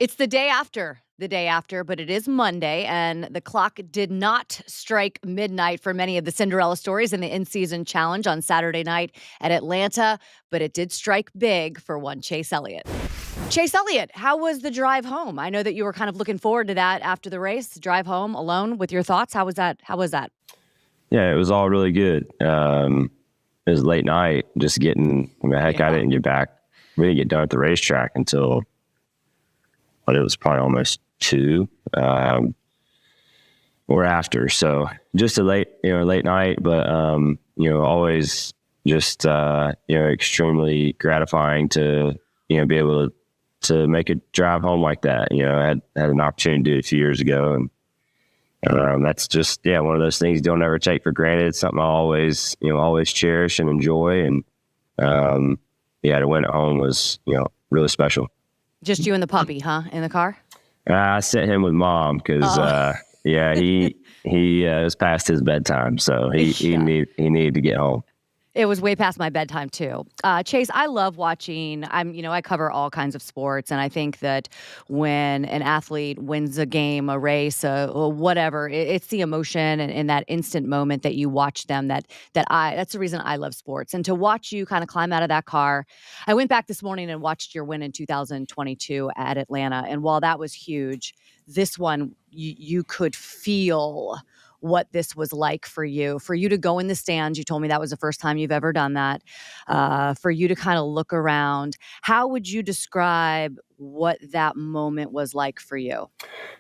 It's the day after, but it is Monday, and the clock did not strike midnight for many of the Cinderella stories in the in-season challenge on Saturday night at Atlanta, but it did strike big for one Chase Elliott. Chase Elliott, how was the drive home? I know that you were kind of looking forward to that after the race, drive home alone with your thoughts. How was that? How was that? Yeah, it was all really good. It was late night, just getting, heck, I Yeah. didn't get back. We didn't get done at the racetrack until, but it was probably almost 2 or after. So just a late night, but, always just, extremely gratifying to, be able to make a drive home like that. I had an opportunity to do it a few years ago, and that's just, one of those things you don't ever take for granted. It's something I always cherish and enjoy. And, to win at home was, really special. Just you and the puppy, huh? In the car? I sent him with mom because, he was past his bedtime. So he needed to get home. It was way past my bedtime too. Chase, I love watching. I cover all kinds of sports, and I think that when an athlete wins a game, a race, or whatever, it's the emotion and that instant moment that you watch them. That's the reason I love sports. And to watch you kind of climb out of that car, I went back this morning and watched your win in 2022 at Atlanta, and while that was huge, this one you could feel what this was like for you to go in the stands. You told me that was the first time you've ever done that. For you to kind of look around, how would you describe what that moment was like for you?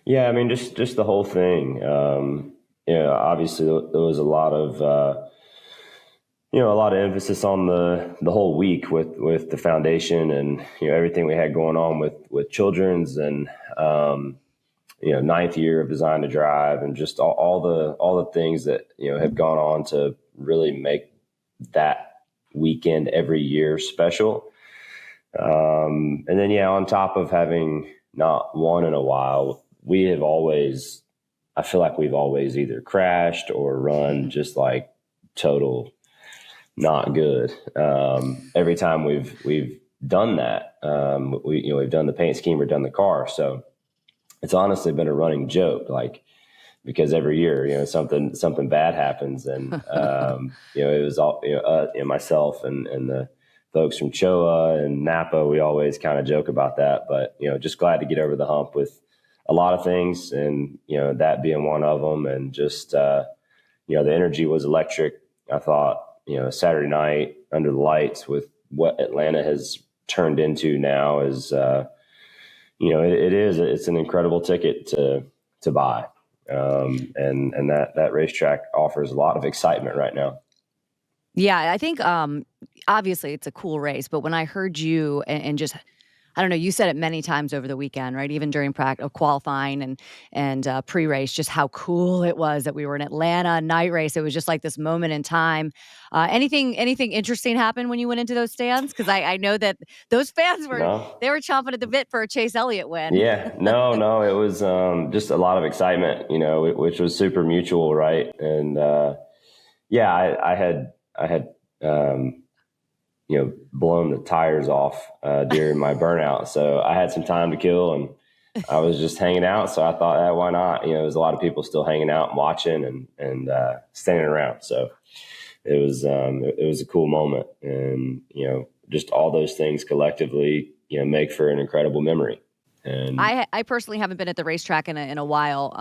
Yeah, I mean, just the whole thing. Obviously there was a lot of emphasis on the whole week with the foundation and everything we had going on with children's and ninth year of Design to Drive, and just all the things that have gone on to really make that weekend every year special. And then on top of having not won in a while, I feel like we've always either crashed or run just like total not good. Every time we've done that, we've done the paint scheme or done the car. So it's honestly been a running joke, like, because every year, something bad happens. And, it was all, myself and the folks from Choa and Napa, we always kind of joke about that, but, just glad to get over the hump with a lot of things, and, that being one of them. And just, the energy was electric. I thought, Saturday night under the lights with what Atlanta has turned into now is, it's an incredible ticket to buy. And that racetrack offers a lot of excitement right now. Yeah, I think obviously it's a cool race, but when I heard you and just, I don't know, you said it many times over the weekend, right? Even during qualifying and pre-race, just how cool it was that we were in Atlanta, night race. It was just like this moment in time. Anything interesting happened when you went into those stands? Because I know that those fans were No? they were chomping at the bit for a Chase Elliott win. Yeah, no, it was just a lot of excitement, which was super mutual, right? And I had blown the tires off during my burnout. So I had some time to kill, and I was just hanging out. So I thought, why not? There's a lot of people still hanging out and watching and standing around. So it was a cool moment. And, just all those things collectively, make for an incredible memory. And I personally haven't been at the racetrack in a while,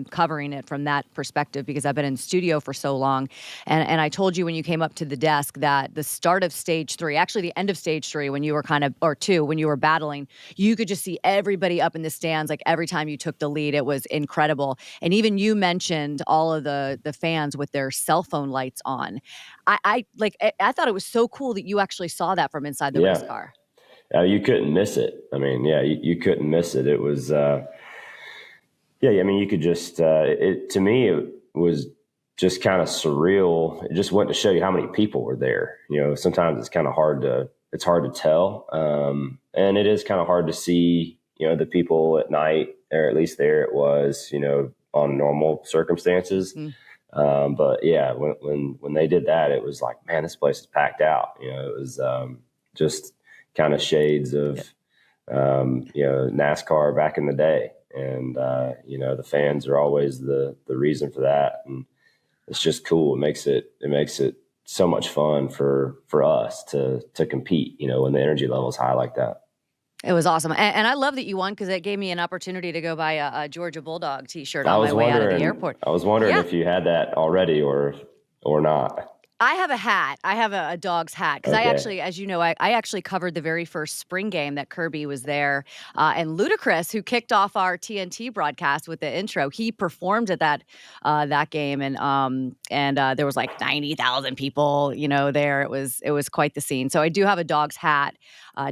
covering it from that perspective because I've been in studio for so long. And I told you when you came up to the desk that the start of stage 3, actually the end of stage 3, when you were or 2, when you were battling, you could just see everybody up in the stands. Like every time you took the lead, it was incredible. And even you mentioned all of the fans with their cell phone lights on. I thought it was so cool that you actually saw that from inside the race car. You couldn't miss it. I mean, you couldn't miss it. It was, I mean, you could just, to me, it was just kind of surreal. It just went to show you how many people were there. Sometimes it's kind of hard to tell. And it is kind of hard to see, the people at night, or at least there it was, on normal circumstances. But when they did that, it was like, man, this place is packed out. It was, just kind of shades of NASCAR back in the day. And, the fans are always the reason for that. And it's just cool. It makes it so much fun for us to compete, when the energy level is high like that. It was awesome. And I love that you won because it gave me an opportunity to go buy a Georgia Bulldog t-shirt I on my was way out of the wondering, airport. I was wondering Yeah. if you had that already or not. I have a hat. I have a dog's hat because I Okay. actually, as you know, I actually covered the very first spring game that Kirby was there. And Ludacris, who kicked off our TNT broadcast with the intro, he performed at that game, and there was like 90,000 people, there. It was quite the scene. So I do have a dog's hat.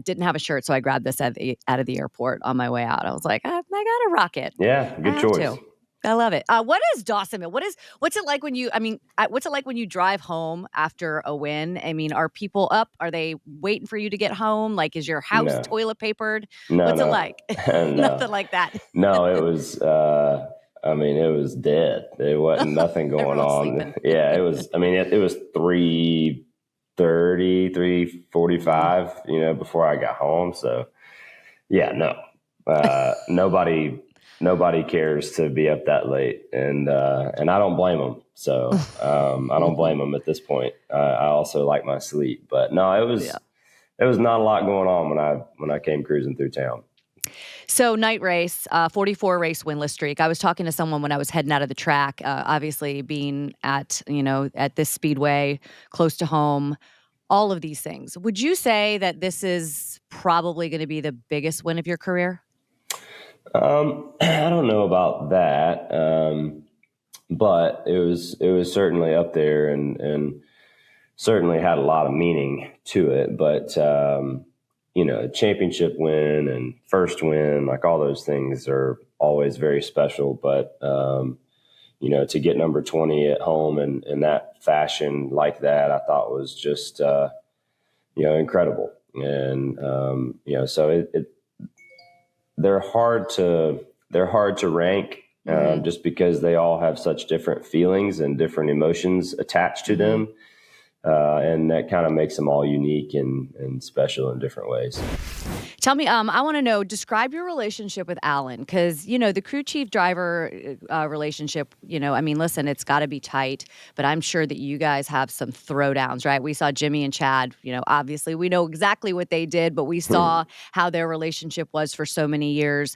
Didn't have a shirt, so I grabbed this out of the airport on my way out. I was like, I gotta rock it. Yeah, I good have choice. to. I love it. What is Dawsonville? What's it like when you? I mean, what's it like when you drive home after a win? I mean, are people up? Are they waiting for you to get home? Like, is your house No, toilet papered? no, What's it no, like? no, Nothing like that. no. It was. It was dead. There wasn't nothing going Everyone's on. sleeping. Yeah, it was. I mean, it was 3:30, 3:45. Before I got home. So yeah, no. Nobody cares to be up that late, and I don't blame them. So I don't blame them at this point. I also like my sleep, but no, it was Yeah. there was not a lot going on when I came cruising through town. So night race, 44 race winless streak. I was talking to someone when I was heading out of the track. Obviously, being at this speedway close to home, all of these things. Would you say that this is probably going to be the biggest win of your career? I don't know about that, but it was certainly up there, and certainly had a lot of meaning to it. But championship win and first win, like all those things are always very special. But to get number 20 at home in that fashion like that, I thought was just incredible. And so they're hard to rank, Mhm. just because they all have such different feelings and different emotions attached to Mhm. them. And that kind of makes them all unique and special in different ways. Tell me, I want to know, describe your relationship with Alan, because, the crew chief driver relationship, I mean, listen, it's got to be tight, but I'm sure that you guys have some throwdowns, right? We saw Jimmy and Chad, obviously we know exactly what they did, but we saw how their relationship was for so many years.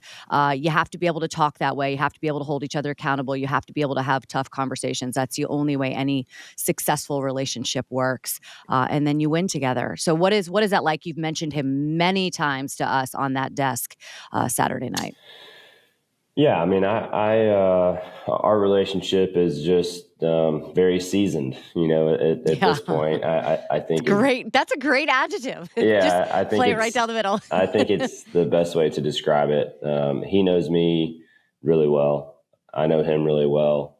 You have to be able to talk that way. You have to be able to hold each other accountable. You have to be able to have tough conversations. That's the only way any successful relationship works. And then you win together. So what is that like? You've mentioned him many times to us on that desk Saturday night. Yeah, I mean, our relationship is just very seasoned. At Yeah, this point, I it's think it. great. That's a great adjective. Just Yeah, I think play it right it's. down the middle. I think it's the best way to describe it. He knows me really well. I know him really well.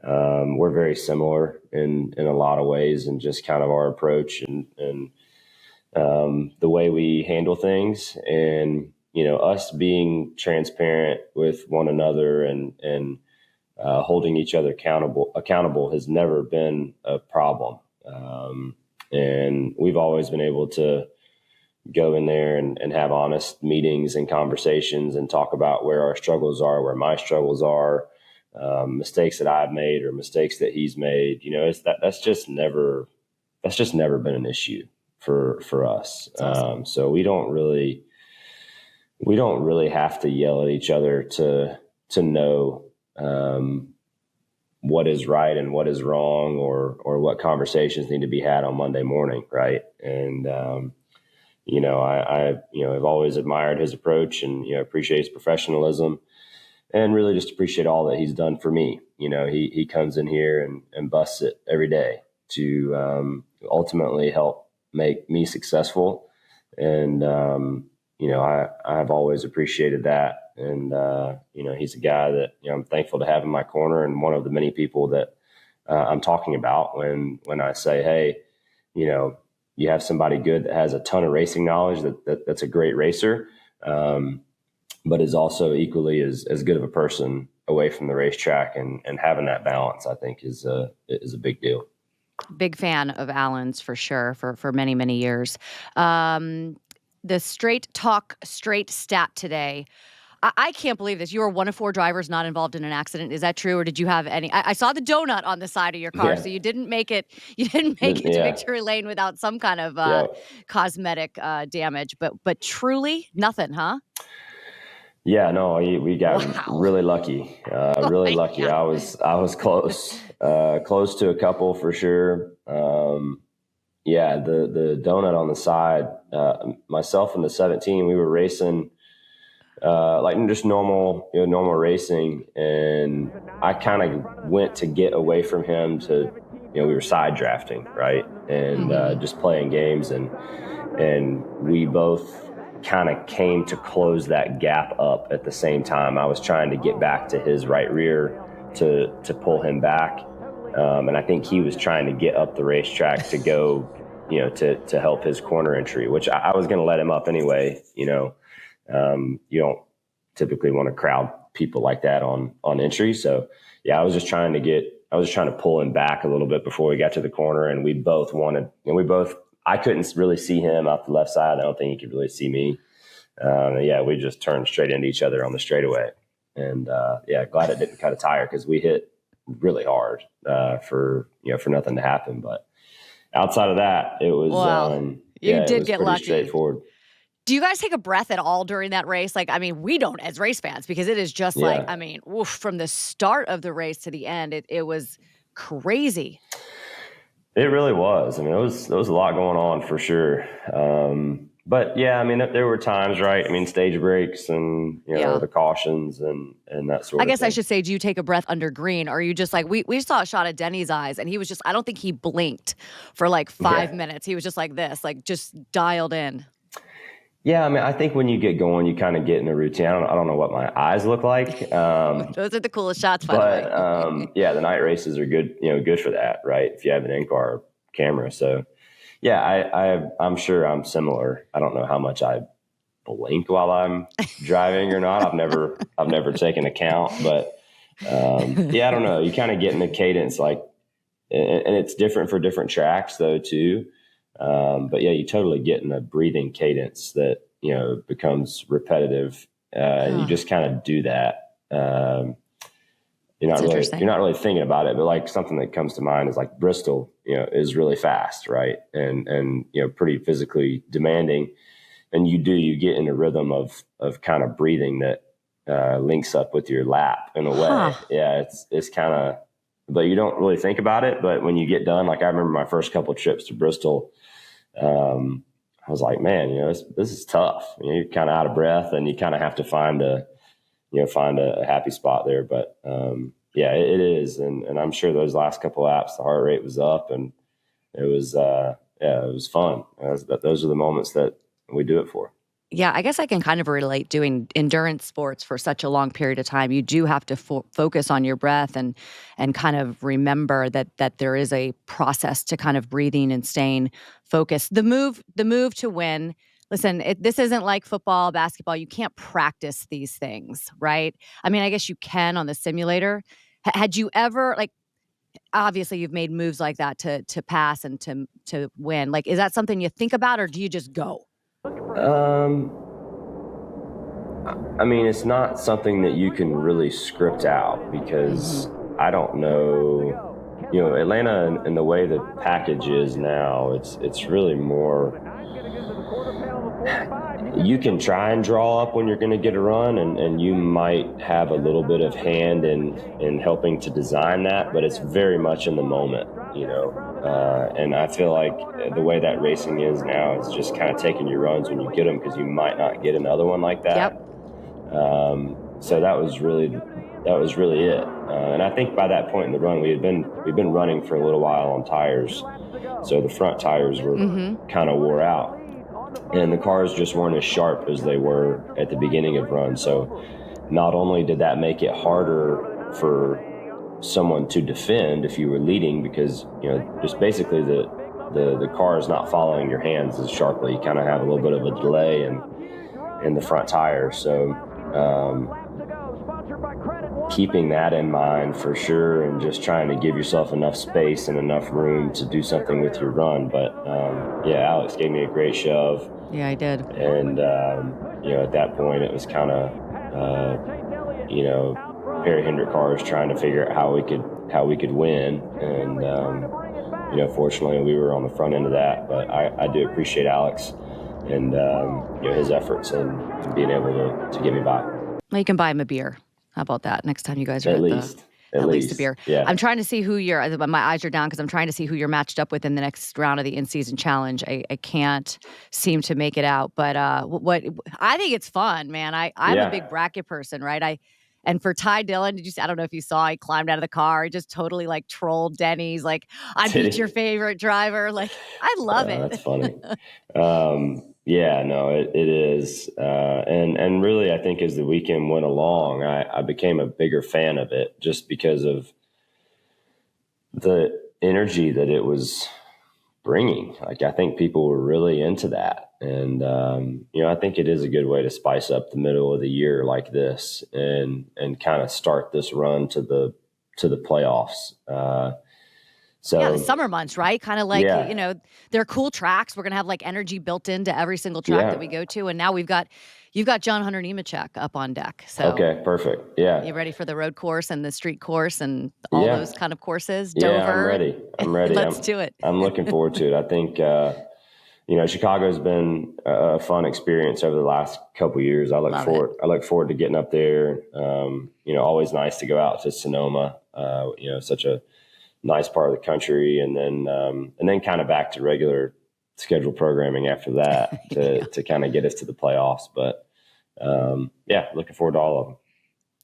We're very similar in a lot of ways, and just kind of our approach and the way we handle things, and us being transparent with one another and holding each other accountable has never been a problem. And we've always been able to go in there and have honest meetings and conversations and talk about where our struggles are, where my struggles are, mistakes that I've made or mistakes that he's made. That's just never been an issue for us. It's awesome. So we don't really have to yell at each other to know what is right and what is wrong, or what conversations need to be had on Monday morning, right? And I've always admired his approach, and appreciate his professionalism, and really just appreciate all that he's done for me. He comes in here and busts it every day to ultimately help make me successful. And I've always appreciated that. And he's a guy that I'm thankful to have in my corner, and one of the many people that I'm talking about when I say, hey, you have somebody good that has a ton of racing knowledge, that's a great racer, but is also equally as good of a person away from the racetrack, and having that balance, I think, is a big deal. Big fan of Alan's for sure for many, many years. Um, the straight talk, straight stat today. I can't believe this. You were one of 4 drivers not involved in an accident. Is that true, or did you have any? I saw the donut on the side of your car, Yeah. so you didn't make it. You didn't make it to Yeah. victory lane without some kind of Yeah. cosmetic damage. But truly nothing, huh? Yeah, no, we got Wow. really lucky. Really lucky. Yeah. I was close, close to a couple for sure. Yeah, the donut on the side. Myself and the 17, we were racing like just normal racing, and I kind of went to get away from him to, we were side drafting, right, and just playing games, and we both kind of came to close that gap up at the same time. I was trying to get back to his right rear to pull him back. And I think he was trying to get up the racetrack to go, to help his corner entry, which I was going to let him up anyway. You don't typically want to crowd people like that on entry. So yeah, I was just trying to pull him back a little bit before we got to the corner, and we both wanted, I couldn't really see him out the left side. I don't think he could really see me. Yeah, we just turned straight into each other on the straightaway. And yeah, glad it didn't cut a tire, because we hit really hard for nothing to happen. But outside of that, it was you did get pretty lucky. straightforward. Do you guys take a breath at all during that race? Like, I mean, we don't as race fans, because it is just like, I mean, from the start of the race to the end, it was crazy. It really was. I mean, there was a lot going on for sure. But yeah, I mean, there were times, right? I mean, stage breaks and, the cautions and that sort of thing. I guess I should say, do you take a breath under green? Or are you just like, we saw a shot of Denny's eyes, and he was just, I don't think he blinked for like 5 minutes. He was just like this, like just dialed in. Yeah, I mean, I think when you get going, you kind of get in a routine. I don't know what my eyes look like. Those are the coolest shots, by the way. Yeah, the night races are good, good for that, right? If you have an in-car camera. So, yeah, I'm sure I'm similar. I don't know how much I blink while I'm driving or not. I've never taken account, but yeah, I don't know. You kind of get in the cadence, like, and it's different for different tracks though too. But yeah, you totally get in a breathing cadence that, becomes repetitive. And you just kind of do that. You're not really thinking about it, but like something that comes to mind is like Bristol, is really fast, right? And pretty physically demanding. And you get in a rhythm of kind of breathing that links up with your lap in a way. Yeah, it's kind of, but you don't really think about it. But when you get done, like I remember my first couple of trips to Bristol, I was like, man, this is tough. You're kind of out of breath, and you kind of have to find a happy spot there. But yeah, it is, and I'm sure those last couple laps, the heart rate was up, and it was it was fun. Those are the moments that we do it for. Yeah, I guess I can kind of relate doing endurance sports for such a long period of time. You do have to focus on your breath and kind of remember that there is a process to kind of breathing and staying focused. The move to win. Listen, this isn't like football, basketball. You can't practice these things, right? I mean, I guess you can on the simulator. Had you ever, like, obviously you've made moves like that to pass and to win. Like, is that something you think about, or do you just go? I mean, it's not something that you can really script out, because I don't know, Atlanta and the way the package is now, it's really more, you can try and draw up when you're going to get a run, and you might have a little bit of hand in helping to design that, but it's very much in the moment, and I feel like the way that racing is now is just kind of taking your runs when you get them, because you might not get another one like that. Yep. So that was really it. And I think by that point in the run, we've been running for a little while on tires. So the front tires were kind of wore out, and the cars just weren't as sharp as they were at the beginning of run. So not only did that make it harder for someone to defend if you were leading, because, just basically the car is not following your hands as sharply. You kind of have a little bit of a delay in the front tire. So, keeping that in mind for sure, and just trying to give yourself enough space and enough room to do something with your run. But yeah, Alex gave me a great shove. Yeah, I did. And at that point, it was kind of Perry Hendrick cars trying to figure out how we could win. And fortunately, we were on the front end of that. But I do appreciate Alex and his efforts and being able to get me by. Well, you can buy him a beer. How about that? Next time you guys are at least a beer. Yeah. I'm trying to see who my eyes are down because I'm trying to see who you're matched up with in the next round of the in-season challenge. I can't seem to make it out, but what I think it's fun, man. I'm a big bracket person, right? And for Ty Dillon, I don't know if you saw, he climbed out of the car. He just totally like trolled Denny's. Like, I beat your favorite driver. Like, I love it. That's funny. Yeah, no, it is. And really, I think as the weekend went along, I became a bigger fan of it just because of the energy that it was bringing. Like, I think people were really into that. And, I think it is a good way to spice up the middle of the year like this and kind of start this run to the playoffs. The summer months, right? Kind of like, they're cool tracks. We're going to have like energy built into every single track that we go to. And now you've got John Hunter Nemechek up on deck. So okay, perfect. Yeah. You ready for the road course and the street course and all those kind of courses? Yeah, Dover. I'm ready. Let's do it. I'm looking forward to it. I think, Chicago's been a fun experience over the last couple of years. I look forward to getting up there. Always nice to go out to Sonoma. Such a nice part of the country, and then kind of back to regular scheduled programming after that to kind of get us to the playoffs. But looking forward to all of them.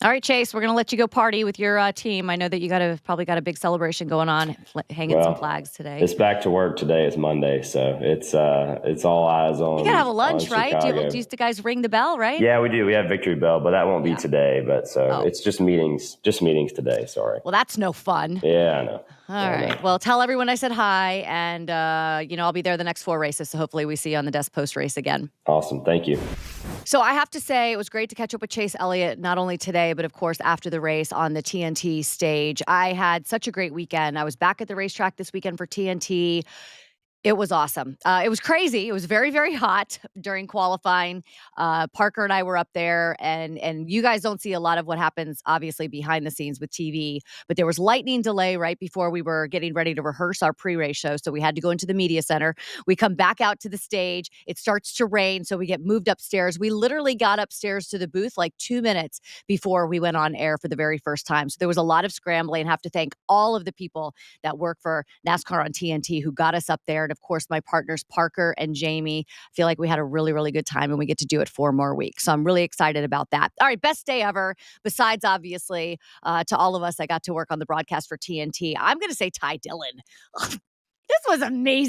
All right, Chase, we're going to let you go party with your team. I know that you probably got a big celebration going on, hanging some flags today. It's back to work today. It's Monday, so it's all eyes on. You got to have a lunch, right? Do you guys ring the bell, right? Yeah, we do. We have Victory Bell, but that won't be today. But it's just meetings today. Sorry. Well, that's no fun. Yeah, I know. All right. Well, tell everyone I said hi, and I'll be there the next 4 races. So hopefully we see you on the Death Post race again. Awesome. Thank you. So I have to say it was great to catch up with Chase Elliott, not only today, but of course after the race on the TNT stage. I had such a great weekend. I was back at the racetrack this weekend for TNT. It was awesome. It was crazy. It was very, very hot during qualifying. Parker and I were up there, and you guys don't see a lot of what happens, obviously, behind the scenes with TV. But there was lightning delay right before we were getting ready to rehearse our pre-race show, so we had to go into the media center. We come back out to the stage. It starts to rain, so we get moved upstairs. We literally got upstairs to the booth like 2 minutes before we went on air for the very first time. So there was a lot of scrambling. I have to thank all of the people that work for NASCAR on TNT who got us up there. And of course, my partners, Parker and Jamie. I feel like we had a really, really good time, and we get to do it 4 more weeks. So I'm really excited about that. All right, best day ever. Besides, obviously, to all of us, I got to work on the broadcast for TNT. I'm going to say Ty Dillon. This was amazing.